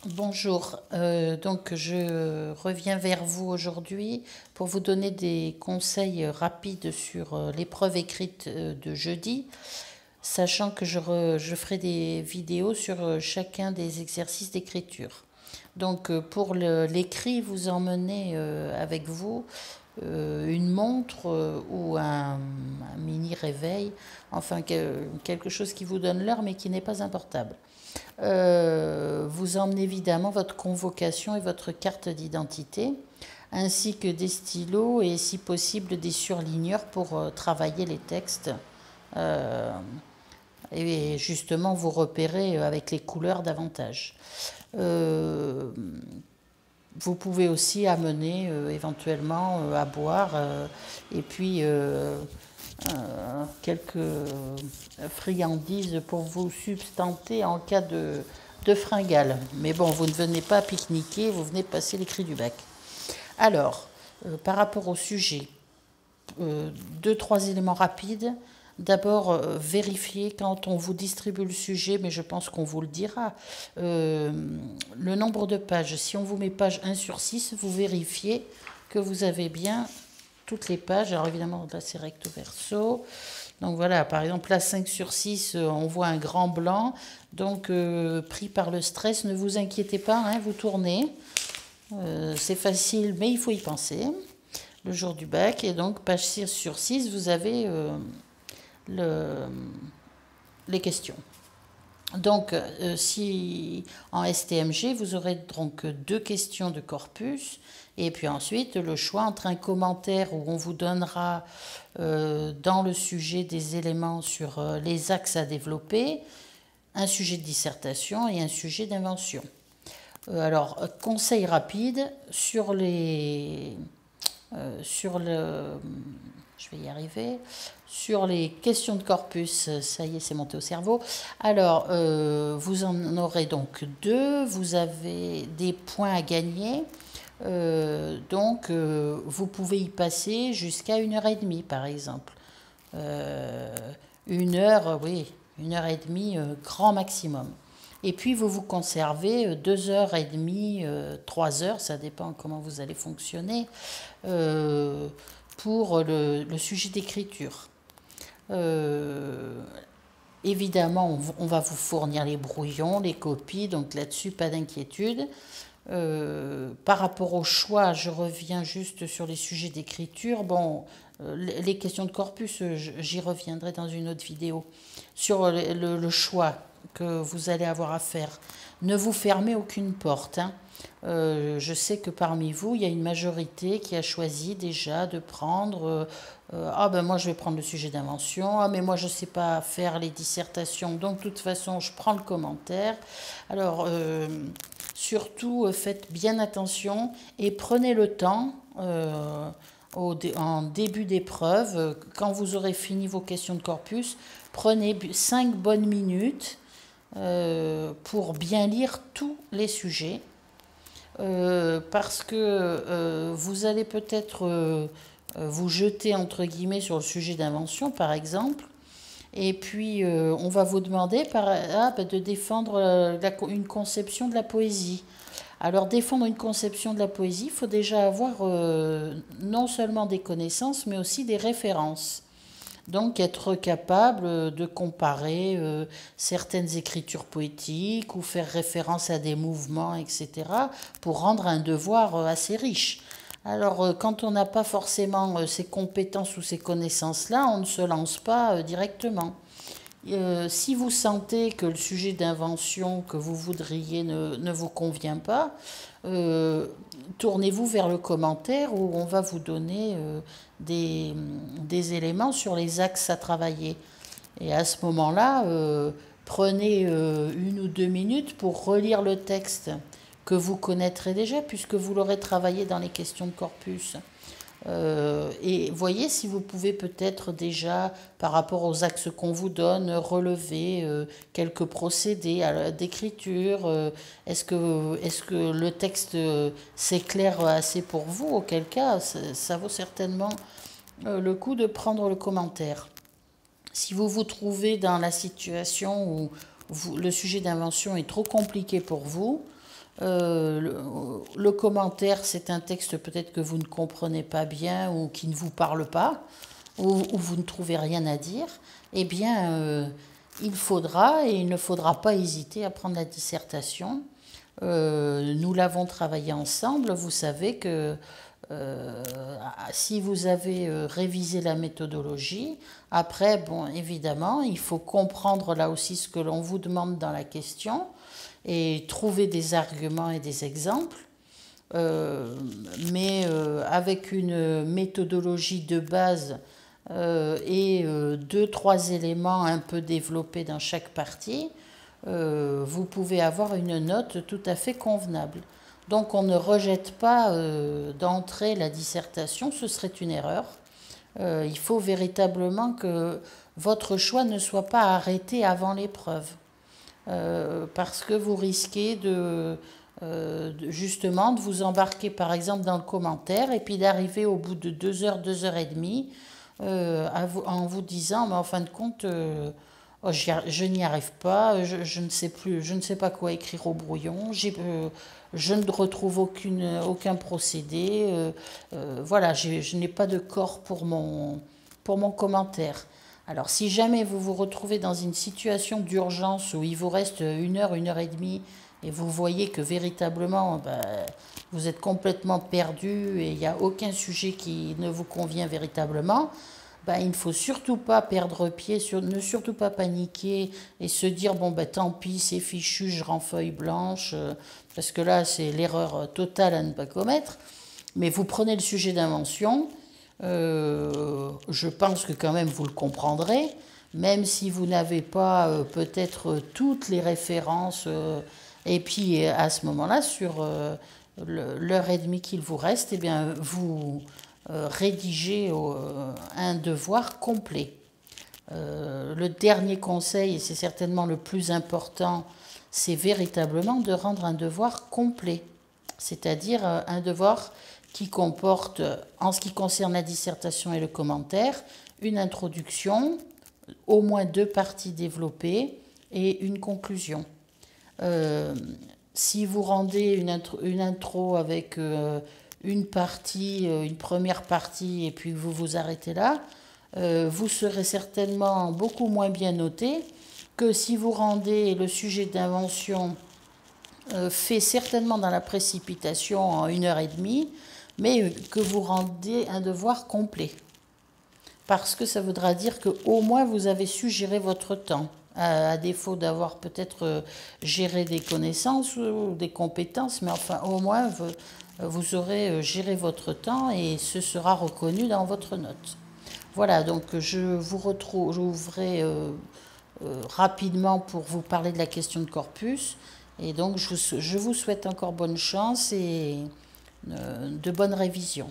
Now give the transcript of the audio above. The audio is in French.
Bonjour, donc je reviens vers vous aujourd'hui pour vous donner des conseils rapides sur l'épreuve écrite de jeudi, sachant que je ferai des vidéos sur chacun des exercices d'écriture. Donc pour l'écrit, vous emmenez avec vous une montre ou un mini réveil, enfin quelque chose qui vous donne l'heure mais qui n'est pas un portable. Vous emmenez évidemment votre convocation et votre carte d'identité, ainsi que des stylos et si possible des surligneurs pour travailler les textes et justement vous repérer avec les couleurs davantage. Euh, Vous pouvez aussi amener éventuellement à boire et puis quelques friandises pour vous substanter en cas de fringale. Mais bon, vous ne venez pas pique-niquer, vous venez passer les cris du bac. Alors, par rapport au sujet, deux, trois éléments rapides. D'abord, vérifiez quand on vous distribue le sujet, mais je pense qu'on vous le dira, le nombre de pages. Si on vous met page 1 sur 6, vous vérifiez que vous avez bien toutes les pages. Alors évidemment, là c'est recto verso. Donc voilà, par exemple, là 5 sur 6, on voit un grand blanc. Donc, pris par le stress, ne vous inquiétez pas, hein, vous tournez. C'est facile, mais il faut y penser. Le jour du bac, et donc page 6 sur 6, vous avez le, les questions. Donc, si en STMG, vous aurez donc deux questions de corpus, et puis ensuite le choix entre un commentaire où on vous donnera dans le sujet des éléments sur les axes à développer, un sujet de dissertation et un sujet d'invention. Alors, conseil rapide sur sur le, je vais y arriver, sur les questions de corpus, ça y est, c'est monté au cerveau. Alors, vous en aurez donc deux, vous avez des points à gagner, donc vous pouvez y passer jusqu'à 1 heure et demie, par exemple. Euh, 1 heure, oui, 1 heure et demie, grand maximum. Et puis vous vous conservez 2 heures et demie, 3 heures, ça dépend comment vous allez fonctionner, euh, pour le sujet d'écriture. Euh, Évidemment, on va vous fournir les brouillons, les copies, donc là-dessus, pas d'inquiétude. Par rapport au choix, je reviens juste sur les sujets d'écriture. Bon, les questions de corpus, j'y reviendrai dans une autre vidéo. Sur le choix que vous allez avoir à faire, ne vous fermez aucune porte, hein. Je sais que parmi vous, il y a une majorité qui a choisi déjà de prendre ah ben moi je vais prendre le sujet d'invention, ah mais moi je ne sais pas faire les dissertations, donc de toute façon je prends le commentaire. Alors surtout faites bien attention et prenez le temps en début d'épreuve, quand vous aurez fini vos questions de corpus, prenez 5 bonnes minutes pour bien lire tous les sujets. Parce que vous allez peut-être vous jeter entre guillemets sur le sujet d'invention, par exemple, et puis on va vous demander de défendre une conception de la poésie. Alors défendre une conception de la poésie, il faut déjà avoir non seulement des connaissances, mais aussi des références. Donc être capable de comparer certaines écritures poétiques ou faire référence à des mouvements, etc., pour rendre un devoir assez riche. Alors quand on n'a pas forcément ces compétences ou ces connaissances-là, on ne se lance pas directement. Si vous sentez que le sujet d'invention que vous voudriez ne vous convient pas, euh, tournez-vous vers le commentaire où on va vous donner des éléments sur les axes à travailler. Et à ce moment-là, prenez 1 ou 2 minutes pour relire le texte que vous connaîtrez déjà puisque vous l'aurez travaillé dans les questions de corpus. Et voyez si vous pouvez peut-être déjà, par rapport aux axes qu'on vous donne, relever quelques procédés d'écriture. Est-ce que le texte s'éclaire assez pour vous? Auquel cas, ça vaut certainement le coup de prendre le commentaire. Si vous vous trouvez dans la situation où le sujet d'invention est trop compliqué pour vous, Le commentaire, c'est un texte peut-être que vous ne comprenez pas bien ou qui ne vous parle pas, ou vous ne trouvez rien à dire. Eh bien, il faudra et il ne faudra pas hésiter à prendre la dissertation. Nous l'avons travaillé ensemble. Vous savez que si vous avez révisé la méthodologie, après, bon, évidemment, il faut comprendre là aussi ce que l'on vous demande dans la question et trouver des arguments et des exemples. Mais avec une méthodologie de base et deux, trois éléments un peu développés dans chaque partie, vous pouvez avoir une note tout à fait convenable. Donc on ne rejette pas d'entrée la dissertation, ce serait une erreur. Il faut véritablement que votre choix ne soit pas arrêté avant l'épreuve, parce que vous risquez justement de vous embarquer par exemple dans le commentaire et puis d'arriver au bout de 2 heures et demie en vous disant mais en fin de compte oh, je n'y arrive pas, je ne sais plus, je ne sais pas quoi écrire au brouillon, je ne retrouve aucun procédé, voilà, je n'ai pas de corps pour mon commentaire. Alors si jamais vous vous retrouvez dans une situation d'urgence où il vous reste 1 heure et demie, et vous voyez que véritablement vous êtes complètement perdu et il n'y a aucun sujet qui ne vous convient véritablement, il ne faut surtout pas perdre pied, ne surtout pas paniquer et se dire bon tant pis, c'est fichu, je rends feuille blanche, parce que là c'est l'erreur totale à ne pas commettre. Mais vous prenez le sujet d'invention, je pense que quand même vous le comprendrez, même si vous n'avez pas peut-être toutes les références, et puis à ce moment-là, sur l'heure et demie qu'il vous reste, eh bien vous rédiger un devoir complet. Le dernier conseil, et c'est certainement le plus important, c'est véritablement de rendre un devoir complet, c'est-à-dire un devoir qui comporte, en ce qui concerne la dissertation et le commentaire, une introduction, au moins 2 parties développées et une conclusion. Si vous rendez une intro avec une partie, une première partie, et puis vous vous arrêtez là, vous serez certainement beaucoup moins bien noté que si vous rendez le sujet d'invention fait certainement dans la précipitation en 1 heure et demie, mais que vous rendez un devoir complet. Parce que ça voudra dire qu'au moins vous avez su gérer votre temps, à défaut d'avoir peut-être géré des connaissances ou des compétences, mais enfin au moins vous aurez géré votre temps et ce sera reconnu dans votre note. Voilà, donc je vous retrouverai rapidement pour vous parler de la question de corpus. Et donc je vous souhaite encore bonne chance et de bonnes révisions.